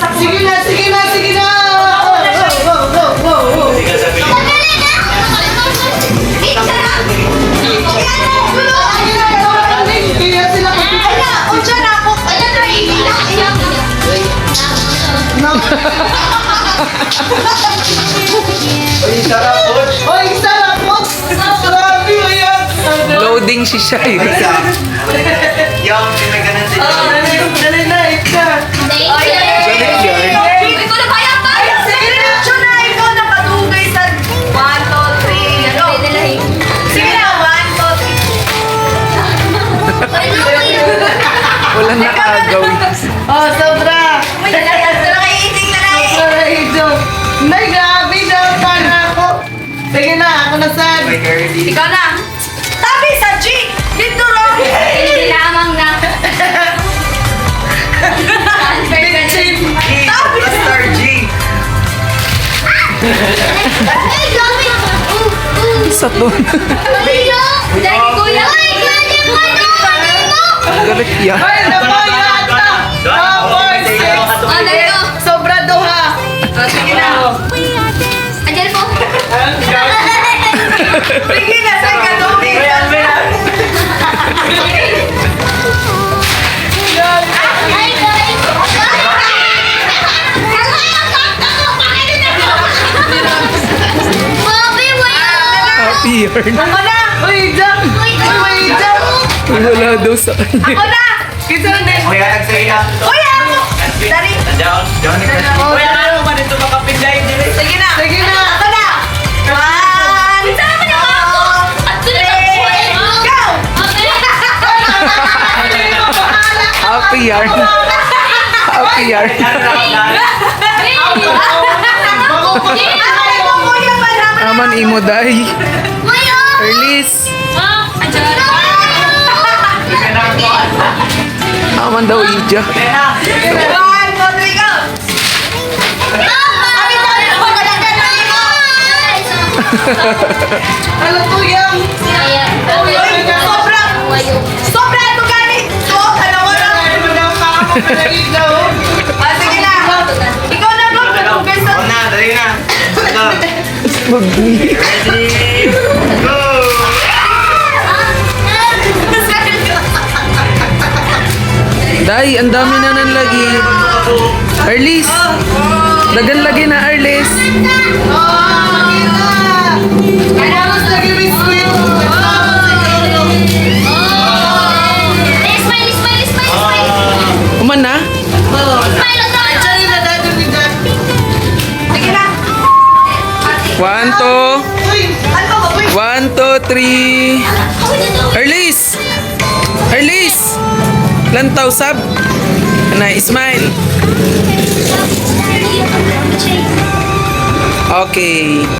ako. Sige na, sige na, sige na! Go, go, go, go! Kaya sila O dyan ako. Oy, sarap po! Grabe, ayan! Loading si Shai. Yung pinaganan din. Dali na, ika! Balik yan. Sige na, Chuna, ikaw nakadugay sa 1, 2, 3, ano? Sige na, 1, 2, 3. Walang nakagaw. Oh, sobra! May nalagyan na kay Iting na na eh. Sobra, Ijo! Nay, grabe na! Para ako! Sige na, ako na sad! Ikaw na. Tabi sa G. Dito ron. Tabi. Star G. Sa ton. Galit yan. Ay, naman yata! Tapos, sobra duha! Sige na. Sige na, sa kadugay. Happy yarn. Ako na. Uy, Jack! Uy, Jack! Wala daw sa kanya. Ako na. Kita na! Kuya, nagsaya. Uy, ako. Dari. Down. Down. Kuya, ano ba dito makapinday din? Sige na. Sige na. Ako na. 1, 2, 3, go! Happy yarn. Happy yarn. Ay, mo kuya pa naman. Aman imo day. Erlis. Aman daw ija. 1, 2, 3, go! Ay, tayo. Magalagan na ito. Ano po yan? Sobra. Sobra ito ganit. So, ano mo na? Ano na pa ako pinailaw? Sige na. Ikaw na, Bob. Kadugay sa... Una, dali na. Magni. Ready? Go! Day, ang dami na nang lagi. Erlis. Dagan lagi na Erlis. Tapos lagi biskuit. Uman na? Actually, nadado ni Jack. Sige na. 1, 2. Uy! Ano ba, boy? 1, 2, 3. Erlis. Erlis. Lantaw sab. Na smile. Okay.